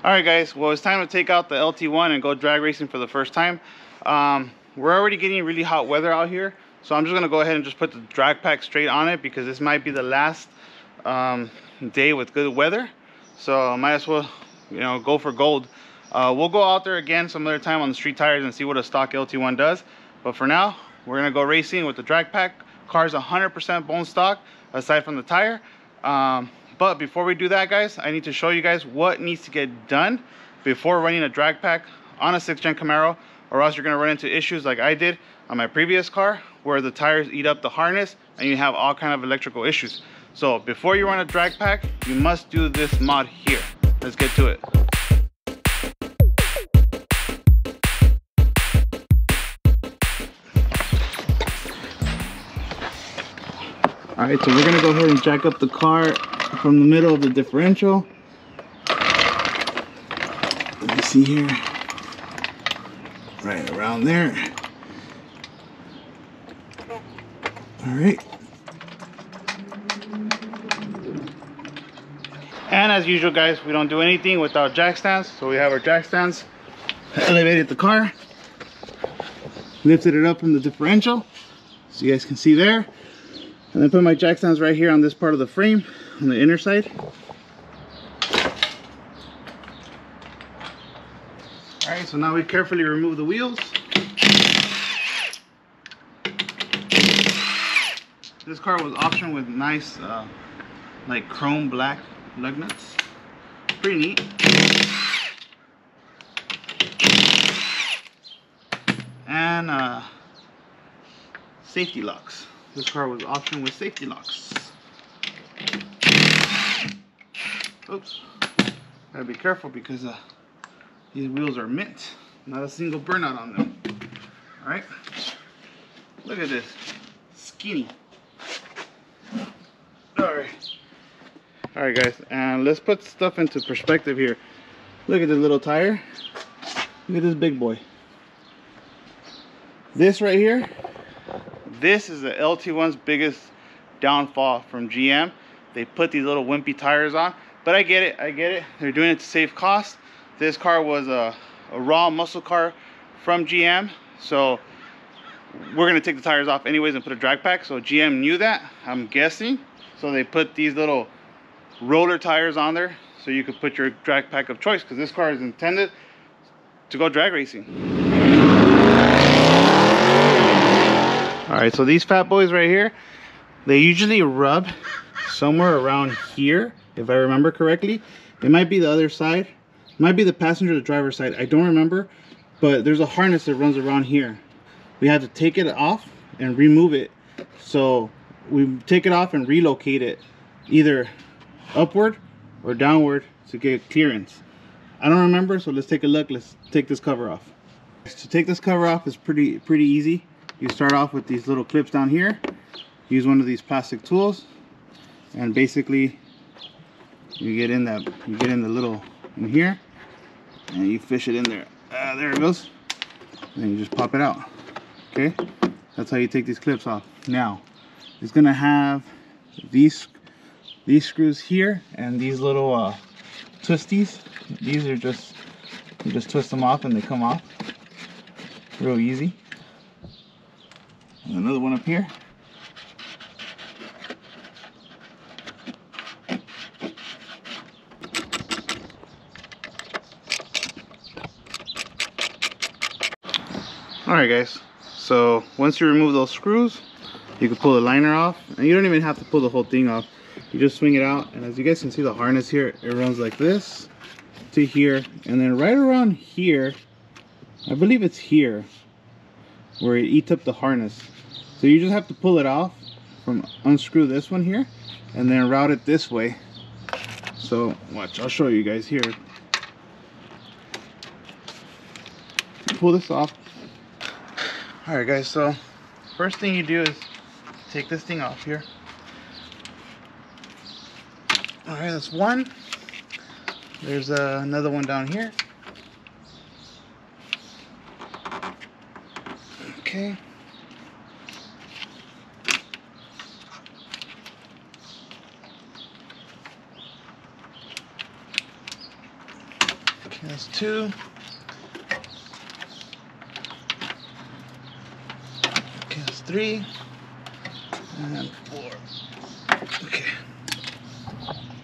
Alright guys, well it's time to take out the LT1 and go drag racing for the first time. We're already getting really hot weather out here, so I'm just going to go ahead and just put the drag pack straight on it because this might be the last day with good weather. So I might as well, you know, go for gold. We'll go out there again some other time on the street tires and see what a stock LT1 does. But for now, we're going to go racing with the drag pack. Car's 100% bone stock aside from the tire. But before we do that, guys, I need to show you guys what needs to get done before running a drag pack on a 6th gen Camaro, or else you're going to run into issues like I did on my previous car where the tires eat up the harness and you have all kind of electrical issues. So before you run a drag pack, you must do this mod here. Let's get to it. Alright, so we're going to go ahead and jack up the car from the middle of the differential. Let me see here. Right around there. Alright. And as usual, guys, we don't do anything without jack stands. So we have our jack stands. Elevated the car. Lifted it up from the differential, so you guys can see there. And then put my jack stands right here on this part of the frame, on the inner side. Alright, so now we carefully remove the wheels. This car was optioned with nice, like chrome black lug nuts. Pretty neat. And safety locks. This car was optioned with safety locks. Oops. Gotta be careful because these wheels are mint. Not a single burnout on them. Alright. Look at this. Skinny. Alright. Alright guys, and let's put stuff into perspective here. Look at this little tire. Look at this big boy. This right here, this is the LT1's biggest downfall from GM. They put these little wimpy tires on, but I get it. They're doing it to save cost. This car was a raw muscle car from GM, so we're gonna take the tires off anyways and put a drag pack. So GM knew that, I'm guessing. So they put these little roller tires on there so you could put your drag pack of choice, because this car is intended to go drag racing. Alright, so these fat boys right here, they usually rub somewhere around here, if I remember correctly. It might be the other side, it might be the passenger to driver side, I don't remember, but there's a harness that runs around here. We have to take it off and remove it. So we take it off and relocate it either upward or downward to get clearance. I don't remember, so let's take a look. Let's take this cover off. To take this cover off is pretty easy. You start off with these little clips down here. Use one of these plastic tools, and basically you get in the little in here, and you fish it in there. There it goes. And then you just pop it out. Okay, that's how you take these clips off. Now it's gonna have these screws here and these little twisties. These are just, you just twist them off and they come off real easy. And another one up here. Alright guys, so once you remove those screws, you can pull the liner off, and you don't even have to pull the whole thing off. You just swing it out, and as you guys can see, the harness here, it runs like this to here, and then right around here, I believe it's here where it eats up the harness. So you just have to pull it off, unscrew this one here, and then route it this way. So watch, I'll show you guys here. Pull this off. Alright guys, so first thing you do is take this thing off here. Alright, that's one. There's another one down here. Okay. That's 2. Okay, that's 3. And 4. Okay.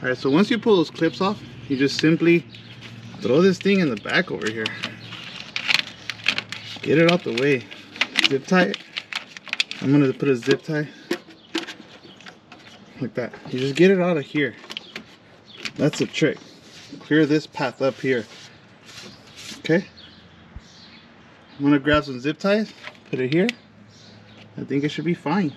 Alright, so once you pull those clips off, you just simply throw this thing in the back over here. Get it out the way. Zip tie it. I'm gonna put a zip tie like that. You just get it out of here. That's the trick. Clear this path up here. Okay. I'm gonna grab some zip ties, put it here. I think it should be fine.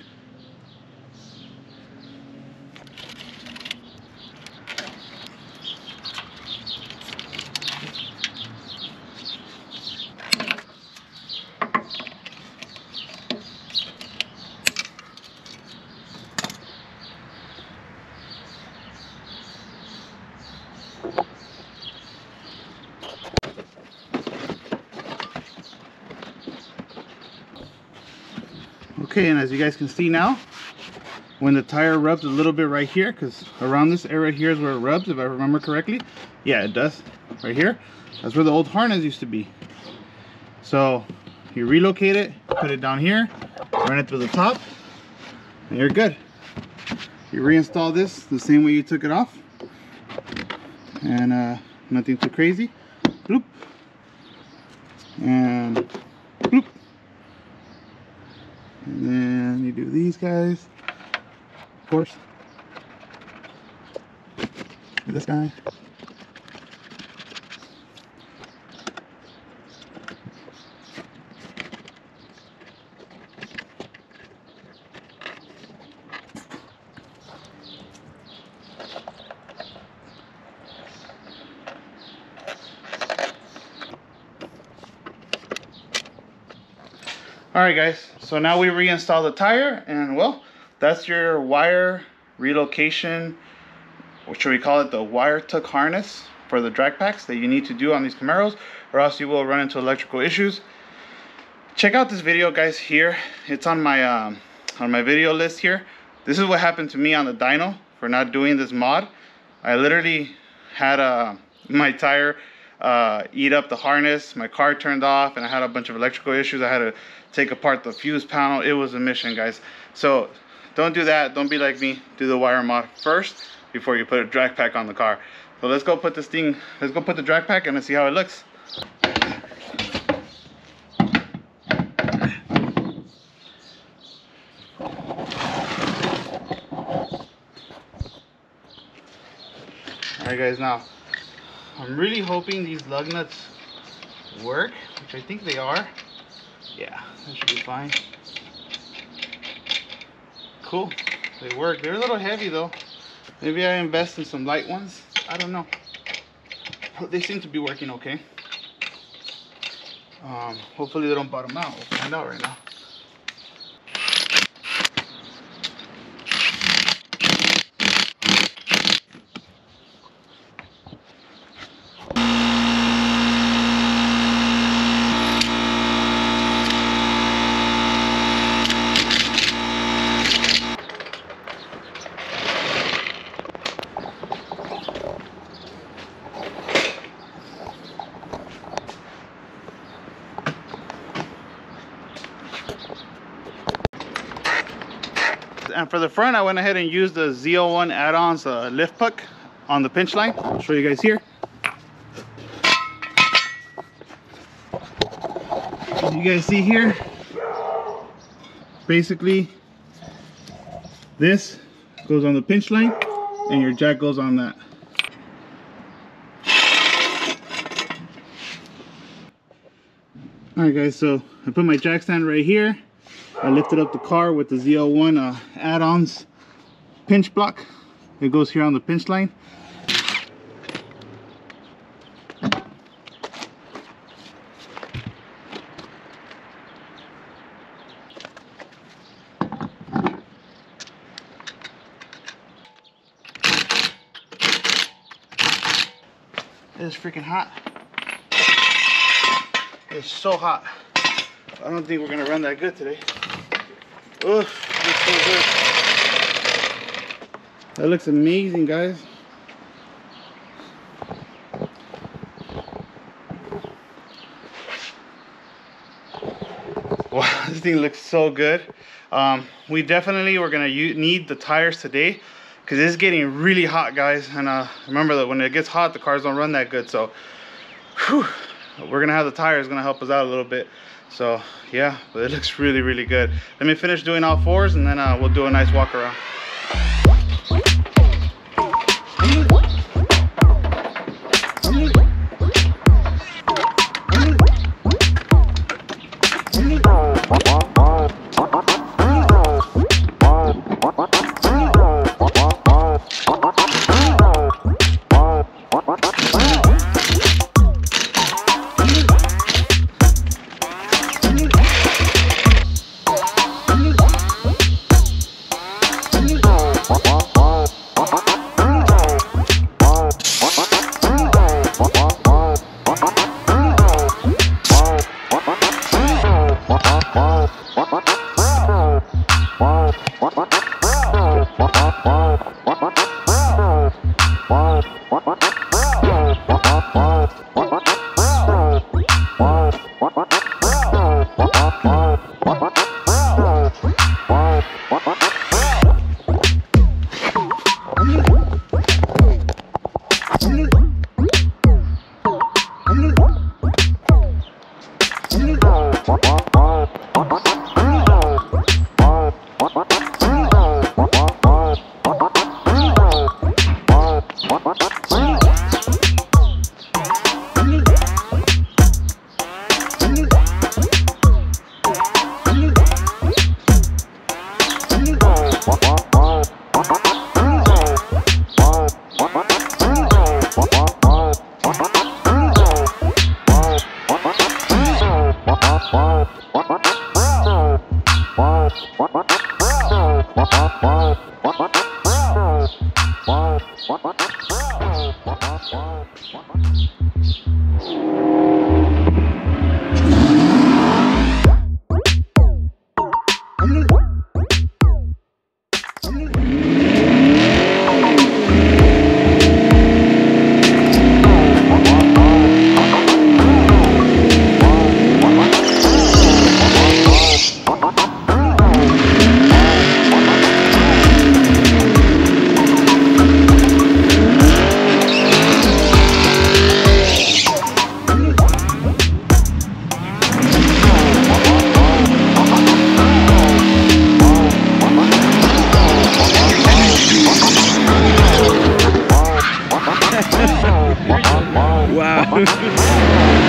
Okay, and as you guys can see now, when the tire rubs a little bit right here, because around this area here is where it rubs, if I remember correctly. Yeah, it does. Right here. That's where the old harness used to be. So you relocate it, put it down here, run it through the top, and you're good. You reinstall this the same way you took it off, and nothing too crazy. Bloop. And bloop. And then you do these guys, of course. This guy. Alright guys, so now we reinstall the tire, and well, that's your wire relocation, or should we call it the wire tuck harness for the drag packs that you need to do on these Camaros, or else you will run into electrical issues. Check out this video guys here. It's on my video list here. This is what happened to me on the dyno for not doing this mod. I literally had my tire eat up the harness, my car turned off, and I had a bunch of electrical issues. I had to take apart the fuse panel. It was a mission guys. So don't do that. Don't be like me. Do the wire mod first before you put a drag pack on the car. So let's go put this thing, let's go put the drag pack and let's see how it looks. Alright guys, now I'm really hoping these lug nuts work, which I think they are. Yeah, that should be fine. Cool, they work. They're a little heavy though. Maybe I invest in some light ones. I don't know. They seem to be working okay. Hopefully they don't bottom out. We'll find out right now. And for the front, I went ahead and used the Z01 add-ons lift puck on the pinch line. I'll show you guys here. As you guys see here, basically this goes on the pinch line and your jack goes on that. Alright guys, so I put my jack stand right here. I lifted up the car with the Z01 add-ons pinch block. It goes here on the pinch line. It's freaking hot. It's so hot. I don't think we're gonna run that good today. Oof, looks so good. That looks amazing, guys. thing looks so good. We definitely were gonna need the tires today because it's getting really hot, guys. And remember that when it gets hot, the cars don't run that good. So whew, we're gonna have the tires gonna help us out a little bit. So yeah, but it looks really, really good. Let me finish doing all fours and then we'll do a nice walk around. Wow.